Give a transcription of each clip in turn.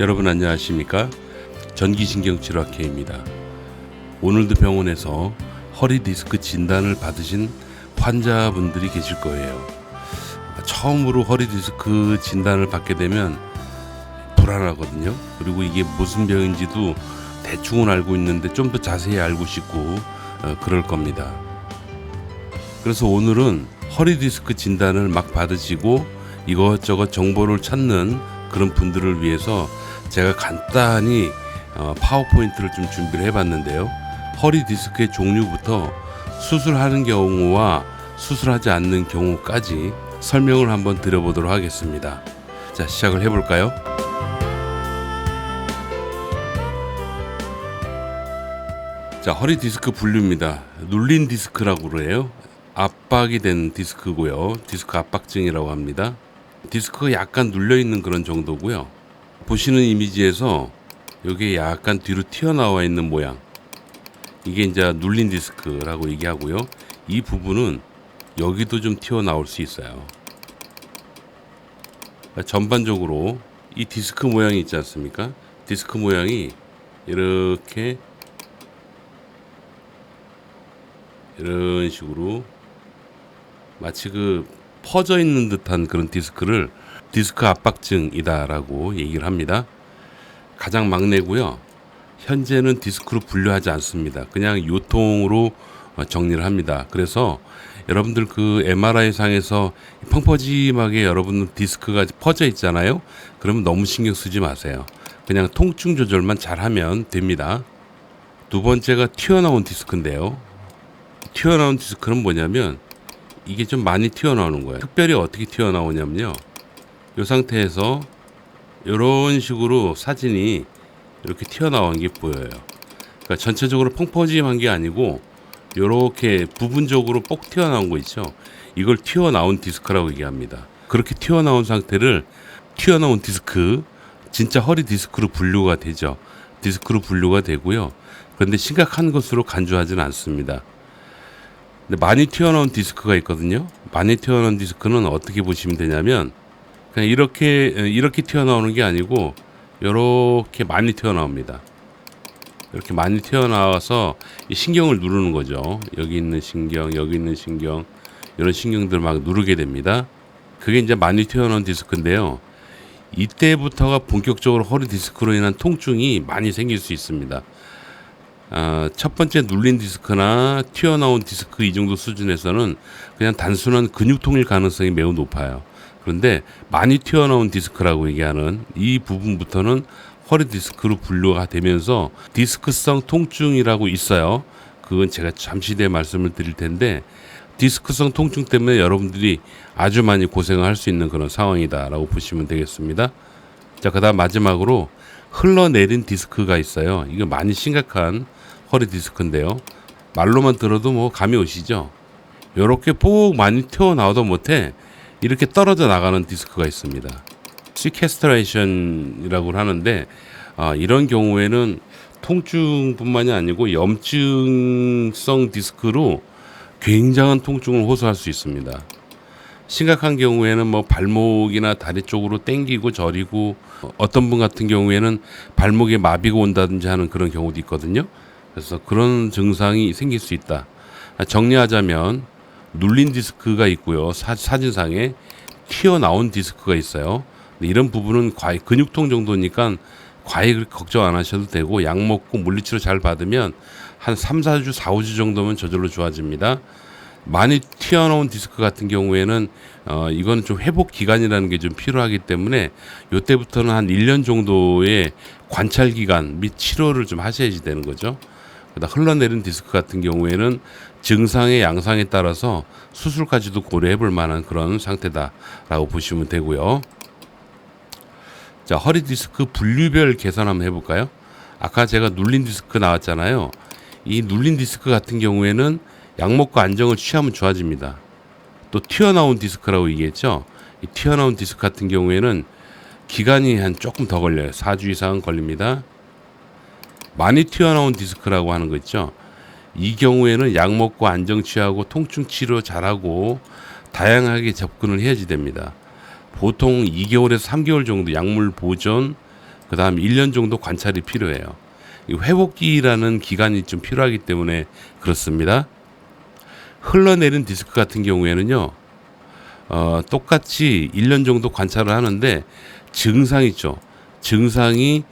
여러분 안녕하십니까? 전기신경치료학회입니다. 오늘도 병원에서 허리 디스크 진단을 받으신 환자분들이 계실 거예요. 처음으로 허리 디스크 진단을 받게 되면 불안하거든요. 그리고 이게 무슨 병인지도 대충은 알고 있는데 좀 더 자세히 알고 싶고 그럴 겁니다. 그래서 오늘은 허리 디스크 진단을 막 받으시고 이것저것 정보를 찾는 그런 분들을 위해서 제가 간단히 파워포인트를 좀 준비를 해봤는데요. 허리 디스크의 종류부터 수술하는 경우와 수술하지 않는 경우까지 설명을 한번 드려보도록 하겠습니다. 자, 시작을 해볼까요? 자, 허리 디스크 분류입니다. 눌린 디스크라고 그래요. 압박이 된 디스크고요. 디스크 압박증이라고 합니다. 디스크가 약간 눌려있는 그런 정도고요. 보시는 이미지에서 여기에 약간 뒤로 튀어나와 있는 모양, 이게 이제 눌린 디스크라고 얘기하고요. 이 부분은 여기도 좀 튀어나올 수 있어요. 전반적으로 이 디스크 모양이 있지 않습니까? 디스크 모양이 이렇게 이런 식으로 마치 퍼져 있는 듯한 그런 디스크를 디스크 압박증이다라고 얘기를 합니다. 가장 막내고요. 현재는 디스크로 분류하지 않습니다. 그냥 요통으로 정리를 합니다. 그래서 여러분들 MRI 상에서 펑퍼짐하게 여러분 디스크가 퍼져 있잖아요. 그러면 너무 신경 쓰지 마세요. 그냥 통증 조절만 잘하면 됩니다. 두 번째가 튀어나온 디스크인데요. 튀어나온 디스크는 뭐냐면 이게 좀 많이 튀어나오는 거예요. 특별히 어떻게 튀어나오냐면요. 이 상태에서 이런 식으로 사진이 이렇게 튀어나온 게 보여요. 그러니까 전체적으로 펑퍼짐한 게 아니고 이렇게 부분적으로 뽁 튀어나온 거 있죠. 이걸 튀어나온 디스크라고 얘기합니다. 그렇게 튀어나온 상태를 튀어나온 디스크, 진짜 허리 디스크로 분류가 되죠. 디스크로 분류가 되고요. 그런데 심각한 것으로 간주하지는 않습니다. 근데 많이 튀어나온 디스크가 있거든요. 많이 튀어나온 디스크는 어떻게 보시면 되냐면 그냥 이렇게 튀어나오는 게 아니고 이렇게 많이 튀어나옵니다. 이렇게 많이 튀어나와서 이 신경을 누르는 거죠. 여기 있는 신경, 여기 있는 신경, 이런 신경들 막 누르게 됩니다. 그게 이제 많이 튀어나온 디스크인데요. 이때부터가 본격적으로 허리 디스크로 인한 통증이 많이 생길 수 있습니다. 첫 번째 눌린 디스크나 튀어나온 디스크 이 정도 수준에서는 그냥 단순한 근육통일 가능성이 매우 높아요. 그런데 많이 튀어나온 디스크라고 얘기하는 이 부분부터는 허리 디스크로 분류가 되면서 디스크성 통증이라고 있어요. 그건 제가 잠시 뒤에 말씀을 드릴 텐데 디스크성 통증 때문에 여러분들이 아주 많이 고생을 할 수 있는 그런 상황이다라고 보시면 되겠습니다. 자, 그다음 마지막으로 흘러내린 디스크가 있어요. 이거 많이 심각한 허리 디스크인데요. 말로만 들어도 뭐 감이 오시죠? 이렇게 뽁 많이 튀어나오도 못해 이렇게 떨어져 나가는 디스크가 있습니다. 시퀘스트레이션이라고 하는데 이런 경우에는 통증뿐만이 아니고 염증성 디스크로 굉장한 통증을 호소할 수 있습니다. 심각한 경우에는 뭐 발목이나 다리 쪽으로 당기고 저리고 어떤 분 같은 경우에는 발목에 마비가 온다든지 하는 그런 경우도 있거든요. 그래서 그런 증상이 생길 수 있다. 정리하자면 눌린 디스크가 있고요. 사진상에 튀어나온 디스크가 있어요. 이런 부분은 과히 근육통 정도니까 과히 걱정 안 하셔도 되고 약 먹고 물리치료 잘 받으면 한 3, 4주, 4, 5주 정도면 저절로 좋아집니다. 많이 튀어나온 디스크 같은 경우에는 이거는 좀 회복 기간이라는 게 좀 필요하기 때문에 이때부터는 한 1년 정도의 관찰 기간 및 치료를 좀 하셔야지 되는 거죠. 그다음 흘러내린 디스크 같은 경우에는 증상의 양상에 따라서 수술까지도 고려해 볼 만한 그런 상태다라고 보시면 되고요. 자, 허리 디스크 분류별 개선 한번 해볼까요? 아까 제가 눌린 디스크 나왔잖아요. 이 눌린 디스크 같은 경우에는 약 먹고 안정을 취하면 좋아집니다. 또 튀어나온 디스크라고 얘기했죠. 이 튀어나온 디스크 같은 경우에는 기간이 한 조금 더 걸려요. 4주 이상은 걸립니다. 많이 튀어나온 디스크라고 하는 거 있죠. 이 경우에는 약 먹고 안정 취하고 통증 치료 잘하고 다양하게 접근을 해야지 됩니다. 보통 2개월에서 3개월 정도 약물 보존 그 다음 1년 정도 관찰이 필요해요. 이 회복기라는 기간이 좀 필요하기 때문에 그렇습니다. 흘러내린 디스크 같은 경우에는요, 똑같이 1년 정도 관찰을 하는데 증상 있죠. 증상이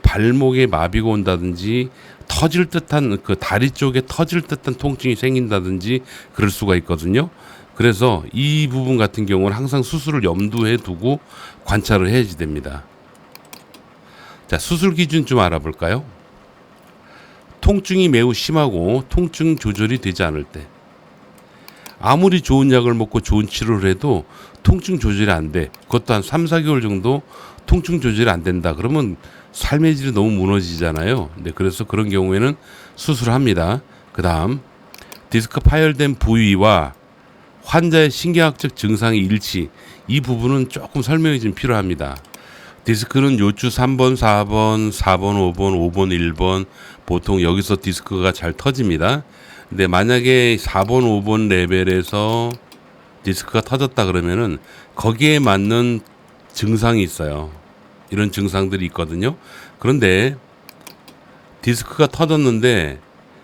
발목에 마비가 온다든지 터질 듯한 그 다리 쪽에 터질 듯한 통증이 생긴다든지 그럴 수가 있거든요. 그래서 이 부분 같은 경우는 항상 수술을 염두에 두고 관찰을 해야지 됩니다. 자, 수술 기준 좀 알아볼까요? 통증이 매우 심하고 통증 조절이 되지 않을 때, 아무리 좋은 약을 먹고 좋은 치료를 해도 통증 조절이 안 돼. 그것도 한 3, 4개월 정도 통증 조절이 안 된다. 그러면 삶의 질이 너무 무너지잖아요. 네, 그래서 그런 경우에는 수술합니다. 그 다음 디스크 파열된 부위와 환자의 신경학적 증상의 일치, 이 부분은 조금 설명이 좀 필요합니다. 디스크는 요추 3번, 4번, 4번, 5번, 5번, 1번 보통 여기서 디스크가 잘 터집니다. 근데 만약에 4번, 5번 레벨에서 디스크가 터졌다 그러면은 거기에 맞는 증상이 있어요. 이런 증상들이 있거든요. 그런데 디스크가 터졌는데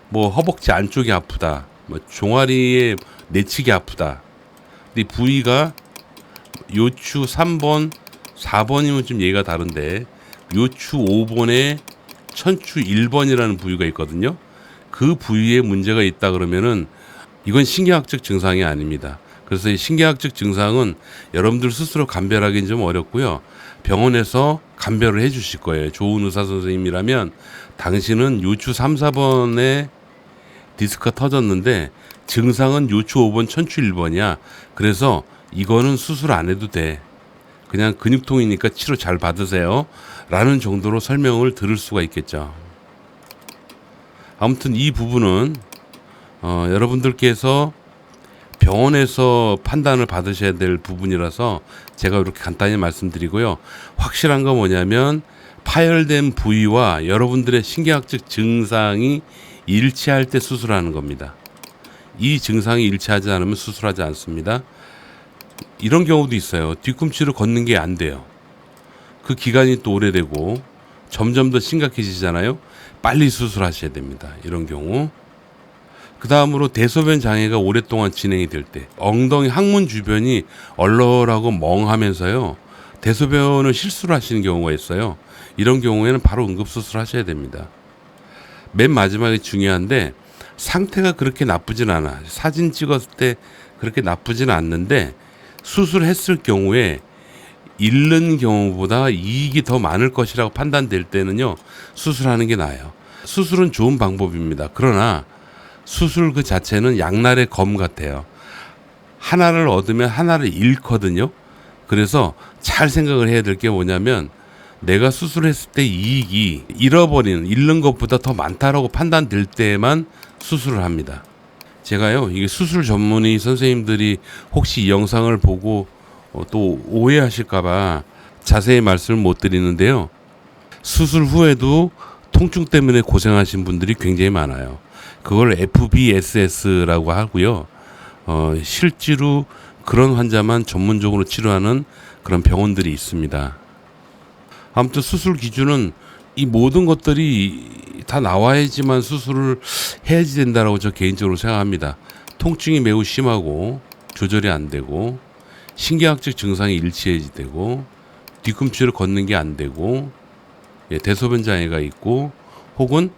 뭐 허벅지 안쪽이 아프다, 뭐 종아리에 내측이 아프다. 근데 이 부위가 요추 3번, 4번이면 좀 예가 다른데 요추 5번에 천추 1번이라는 부위가 있거든요. 그 부위에 문제가 있다 그러면은 이건 신경학적 증상이 아닙니다. 그래서 이 신경학적 증상은 여러분들 스스로 감별하기는 좀 어렵고요. 병원에서 감별을 해 주실 거예요. 좋은 의사 선생님이라면 당신은 요추 3, 4번에 디스크가 터졌는데 증상은 요추 5번, 천추 1번이야. 그래서 이거는 수술 안 해도 돼. 그냥 근육통이니까 치료 잘 받으세요. 라는 정도로 설명을 들을 수가 있겠죠. 아무튼 이 부분은 여러분들께서 병원에서 판단을 받으셔야 될 부분이라서 제가 이렇게 간단히 말씀드리고요. 확실한 건 뭐냐면 파열된 부위와 여러분들의 신경학적 증상이 일치할 때 수술하는 겁니다. 이 증상이 일치하지 않으면 수술하지 않습니다. 이런 경우도 있어요. 뒤꿈치를 걷는 게 안 돼요. 그 기간이 또 오래되고 점점 더 심각해지잖아요. 빨리 수술하셔야 됩니다. 이런 경우. 그 다음으로 대소변 장애가 오랫동안 진행이 될 때, 엉덩이 항문 주변이 얼얼하고 멍하면서요, 대소변을 실수를 하시는 경우가 있어요. 이런 경우에는 바로 응급수술 하셔야 됩니다. 맨 마지막에 중요한데 상태가 그렇게 나쁘진 않아. 사진 찍었을 때 그렇게 나쁘진 않는데 수술했을 경우에 잃는 경우보다 이익이 더 많을 것이라고 판단될 때는요, 수술하는 게 나아요. 수술은 좋은 방법입니다. 그러나 수술 그 자체는 양날의 검 같아요. 하나를 얻으면 하나를 잃거든요. 그래서 잘 생각을 해야 될 게 뭐냐면 내가 수술했을 때 이익이 잃는 것보다 더 많다라고 판단될 때만 수술을 합니다. 제가요, 이게 수술 전문의 선생님들이 혹시 이 영상을 보고 또 오해하실까봐 자세히 말씀을 못 드리는데요. 수술 후에도 통증 때문에 고생하신 분들이 굉장히 많아요. 그걸 FBSS라고 하고요. 실제로 그런 환자만 전문적으로 치료하는 그런 병원들이 있습니다. 아무튼 수술 기준은 이 모든 것들이 다 나와야지만 수술을 해야지 된다라고 저 개인적으로 생각합니다. 통증이 매우 심하고 조절이 안 되고 신경학적 증상이 일치해야지 되고 뒤꿈치를 걷는 게 안 되고 대소변 장애가 있고 혹은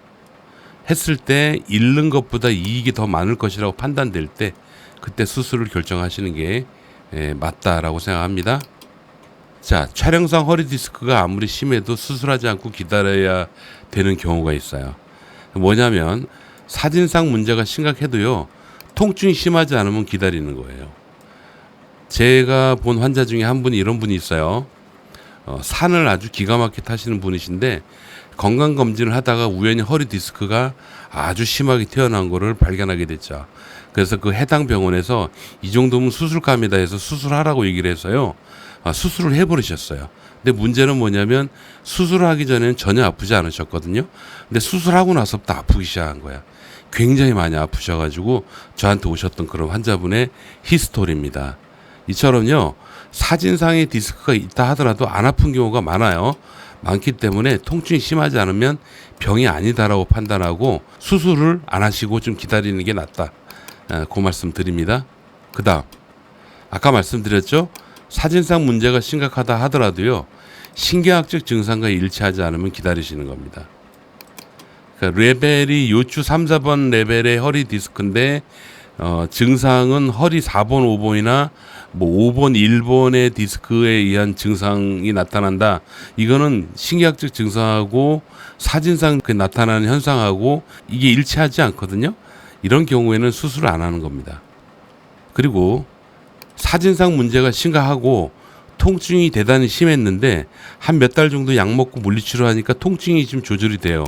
했을 때 잃는 것보다 이익이 더 많을 것이라고 판단될 때 그때 수술을 결정하시는 게 맞다라고 생각합니다. 자, 촬영상 허리 디스크가 아무리 심해도 수술하지 않고 기다려야 되는 경우가 있어요. 뭐냐면 사진상 문제가 심각해도요, 통증이 심하지 않으면 기다리는 거예요. 제가 본 환자 중에 한 분이 이런 분이 있어요. 산을 아주 기가 막히게 타시는 분이신데 건강검진을 하다가 우연히 허리 디스크가 아주 심하게 튀어나온 거를 발견하게 됐죠. 그래서 그 해당 병원에서 이 정도면 수술감이다 해서 수술하라고 얘기를 해서요, 수술을 해버리셨어요. 근데 문제는 뭐냐면 수술을 하기 전에는 전혀 아프지 않으셨거든요. 근데 수술하고 나서부터 아프기 시작한 거야. 굉장히 많이 아프셔가지고 저한테 오셨던 그런 환자분의 히스토리입니다. 이처럼요, 사진상에 디스크가 있다 하더라도 안 아픈 경우가 많아요. 많기 때문에 통증이 심하지 않으면 병이 아니다라고 판단하고 수술을 안 하시고 좀 기다리는 게 낫다. 그 말씀 드립니다. 그 다음 아까 말씀드렸죠. 사진상 문제가 심각하다 하더라도요. 신경학적 증상과 일치하지 않으면 기다리시는 겁니다. 그러니까 레벨이 요추 3, 4번 레벨의 허리 디스크인데 증상은 허리 4번, 5번이나 뭐 5번, 1번의 디스크에 의한 증상이 나타난다. 이거는 신경학적 증상하고 사진상 나타나는 현상하고 이게 일치하지 않거든요. 이런 경우에는 수술을 안 하는 겁니다. 그리고 사진상 문제가 심각하고 통증이 대단히 심했는데 한 몇 달 정도 약 먹고 물리치료하니까 통증이 좀 조절이 돼요.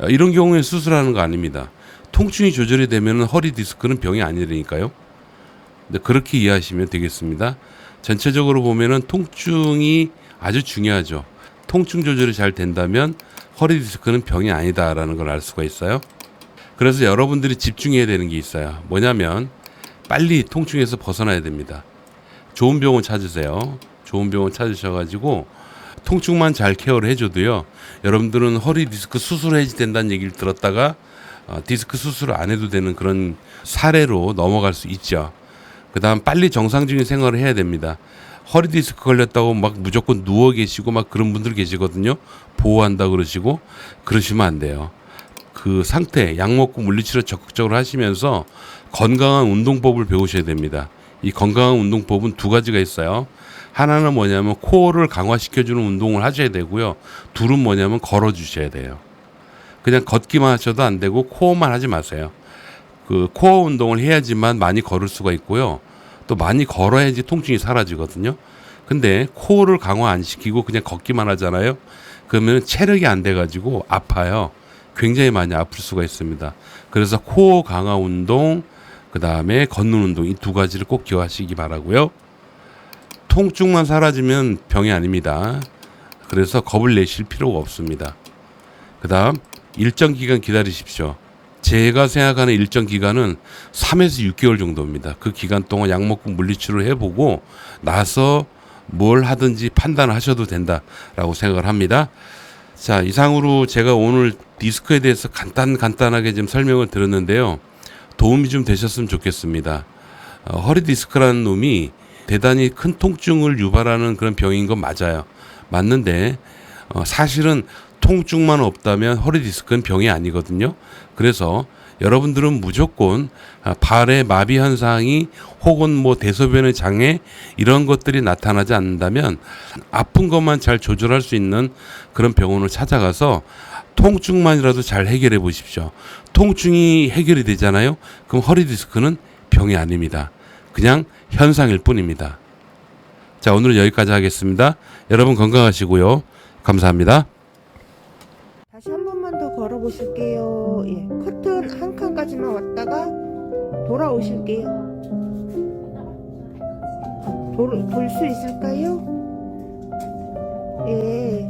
이런 경우에 수술하는 거 아닙니다. 통증이 조절이 되면 허리 디스크는 병이 아니라니까요. 근데 그렇게 이해하시면 되겠습니다. 전체적으로 보면은 통증이 아주 중요하죠. 통증 조절이 잘 된다면 허리 디스크는 병이 아니다라는 걸 알 수가 있어요. 그래서 여러분들이 집중해야 되는 게 있어요. 뭐냐면 빨리 통증에서 벗어나야 됩니다. 좋은 병원 찾으세요. 좋은 병원 찾으셔가지고 통증만 잘 케어를 해줘도요. 여러분들은 허리 디스크 수술해야 된다는 얘기를 들었다가 디스크 수술을 안 해도 되는 그런 사례로 넘어갈 수 있죠. 그 다음 빨리 정상적인 생활을 해야 됩니다. 허리 디스크 걸렸다고 막 무조건 누워 계시고 막 그런 분들 계시거든요. 보호한다 그러시고 그러시면 안 돼요. 그 상태 약 먹고 물리치료 적극적으로 하시면서 건강한 운동법을 배우셔야 됩니다. 이 건강한 운동법은 두 가지가 있어요. 하나는 뭐냐면 코어를 강화시켜주는 운동을 하셔야 되고요. 둘은 뭐냐면 걸어주셔야 돼요. 그냥 걷기만 하셔도 안 되고 코어만 하지 마세요. 그 코어 운동을 해야지만 많이 걸을 수가 있고요. 또 많이 걸어야지 통증이 사라지거든요. 근데 코어를 강화 안 시키고 그냥 걷기만 하잖아요. 그러면 체력이 안 돼가지고 아파요. 굉장히 많이 아플 수가 있습니다. 그래서 코어 강화 운동, 그 다음에 걷는 운동 이 두 가지를 꼭 기억하시기 바라고요. 통증만 사라지면 병이 아닙니다. 그래서 겁을 내실 필요가 없습니다. 그 다음 일정 기간 기다리십시오. 제가 생각하는 일정 기간은 3에서 6개월 정도입니다. 그 기간 동안 약 먹고 물리치료를 해보고 나서 뭘 하든지 판단하셔도 된다라고 생각을 합니다. 자, 이상으로 제가 오늘 디스크에 대해서 간단하게 좀 설명을 드렸는데요. 도움이 좀 되셨으면 좋겠습니다. 허리 디스크라는 놈이 대단히 큰 통증을 유발하는 그런 병인 건 맞아요. 맞는데 사실은 통증만 없다면 허리 디스크는 병이 아니거든요. 그래서 여러분들은 무조건 발의 마비 현상이 혹은 뭐 대소변의 장애 이런 것들이 나타나지 않는다면 아픈 것만 잘 조절할 수 있는 그런 병원을 찾아가서 통증만이라도 잘 해결해 보십시오. 통증이 해결이 되잖아요. 그럼 허리 디스크는 병이 아닙니다. 그냥 현상일 뿐입니다. 자, 오늘은 여기까지 하겠습니다. 여러분 건강하시고요. 감사합니다. 다시 한 번만 더 걸어보실게요. 예, 커튼 한 칸까지만 왔다가 돌아오실게요. 돌 수 있을까요? 예.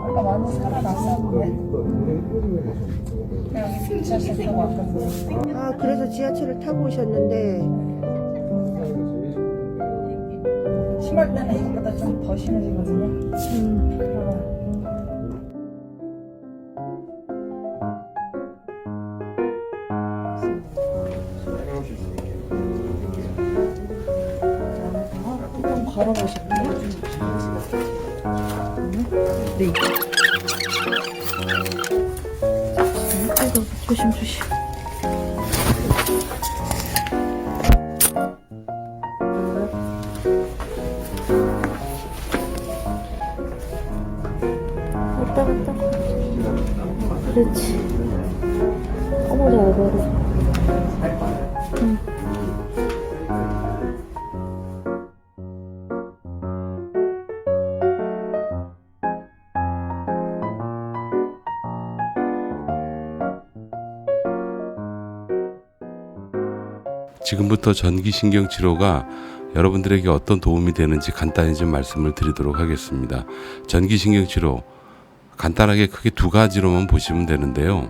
아까 많이 살아났었는데 여기 지하철 타고 왔거든요. 아, 그래서 지하철을 타고 오셨는데 심할 때는 이거보다 좀 더 심해지거든요. 그러면 좀 걸어보실까요? 네. 아이고, 조심. 왔다. 그렇지. 어머, 나 어려워. 지금부터 전기신경 치료가 여러분들에게 어떤 도움이 되는지 간단히 좀 말씀을 드리도록 하겠습니다. 전기신경 치료 간단하게 크게 두 가지로만 보시면 되는데요.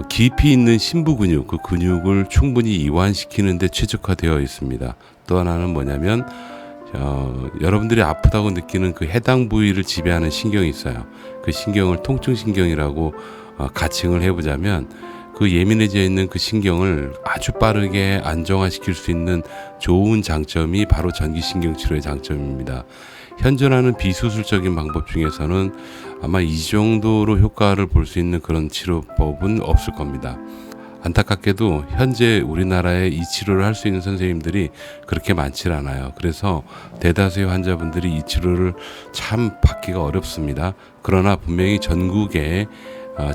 깊이 있는 심부 근육, 그 근육을 충분히 이완시키는 데 최적화되어 있습니다. 또 하나는 뭐냐면 여러분들이 아프다고 느끼는 그 해당 부위를 지배하는 신경이 있어요. 그 신경을 통증신경이라고 가칭을 해보자면 그 예민해져 있는 그 신경을 아주 빠르게 안정화시킬 수 있는 좋은 장점이 바로 전기신경치료의 장점입니다. 현존하는 비수술적인 방법 중에서는 아마 이 정도로 효과를 볼 수 있는 그런 치료법은 없을 겁니다. 안타깝게도 현재 우리나라에 이 치료를 할 수 있는 선생님들이 그렇게 많지 않아요. 그래서 대다수의 환자분들이 이 치료를 참 받기가 어렵습니다. 그러나 분명히 전국에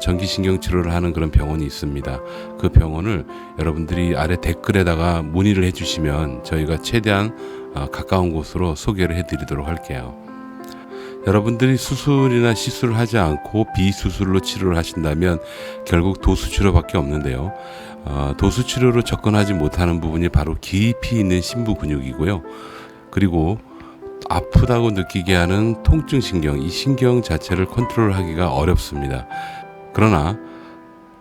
전기신경 치료를 하는 그런 병원이 있습니다. 그 병원을 여러분들이 아래 댓글에다가 문의를 해주시면 저희가 최대한 가까운 곳으로 소개를 해드리도록 할게요. 여러분들이 수술이나 시술을 하지 않고 비수술로 치료를 하신다면 결국 도수치료밖에 없는데요. 도수치료로 접근하지 못하는 부분이 바로 깊이 있는 심부 근육이고요. 그리고 아프다고 느끼게 하는 통증신경, 이 신경 자체를 컨트롤하기가 어렵습니다. 그러나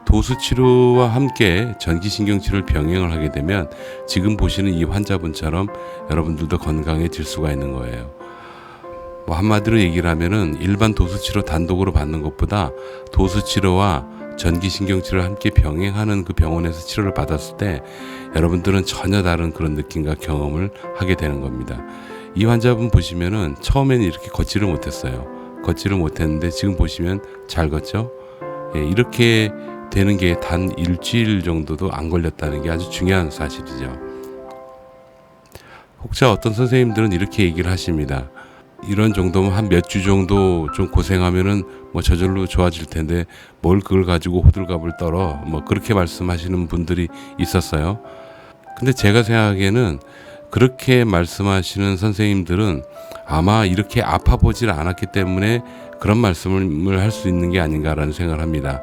도수치료와 함께 전기신경치료를 병행을 하게 되면 지금 보시는 이 환자분처럼 여러분들도 건강해질 수가 있는 거예요. 한마디로 얘기를 하면은 일반 도수치료 단독으로 받는 것보다 도수치료와 전기신경치료를 함께 병행하는 그 병원에서 치료를 받았을 때 여러분들은 전혀 다른 그런 느낌과 경험을 하게 되는 겁니다. 이 환자분 보시면은 처음에는 이렇게 걷지를 못했어요. 걷지를 못했는데 지금 보시면 잘 걷죠? 예, 이렇게 되는 게 단 일주일 정도도 안 걸렸다는 게 아주 중요한 사실이죠. 혹자 어떤 선생님들은 이렇게 얘기를 하십니다. 이런 정도면 한 몇 주 정도 좀 고생하면은 뭐 저절로 좋아질 텐데 뭘 그걸 가지고 호들갑을 떨어, 뭐 그렇게 말씀하시는 분들이 있었어요. 근데 제가 생각하기에는 그렇게 말씀하시는 선생님들은 아마 이렇게 아파보질 않았기 때문에 그런 말씀을 할 수 있는 게 아닌가라는 생각을 합니다.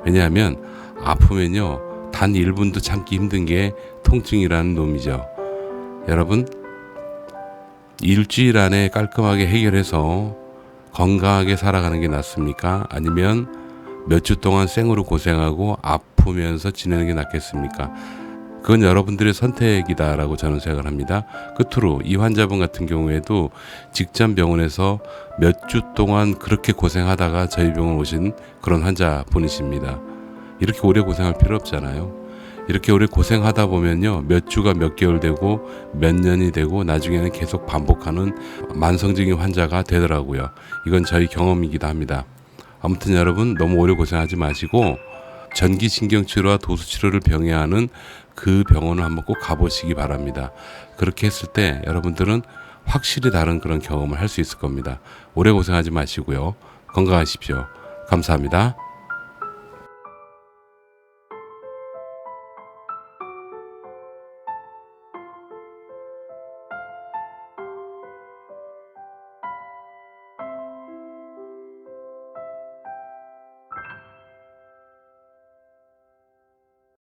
왜냐하면 아프면요 단 1분도 참기 힘든 게 통증이라는 놈이죠. 여러분, 일주일 안에 깔끔하게 해결해서 건강하게 살아가는 게 낫습니까? 아니면 몇 주 동안 생으로 고생하고 아프면서 지내는 게 낫겠습니까? 그건 여러분들의 선택이다라고 저는 생각을 합니다. 끝으로 이 환자분 같은 경우에도 직전 병원에서 몇 주 동안 그렇게 고생하다가 저희 병원 오신 그런 환자분이십니다. 이렇게 오래 고생할 필요 없잖아요. 이렇게 오래 고생하다 보면요 몇 주가 몇 개월 되고 몇 년이 되고 나중에는 계속 반복하는 만성적인 환자가 되더라고요. 이건 저희 경험이기도 합니다. 아무튼 여러분 너무 오래 고생하지 마시고 전기신경치료와 도수치료를 병행하는 그 병원을 한번 꼭 가보시기 바랍니다. 그렇게 했을 때 여러분들은 확실히 다른 그런 경험을 할 수 있을 겁니다. 오래 고생하지 마시고요. 건강하십시오. 감사합니다.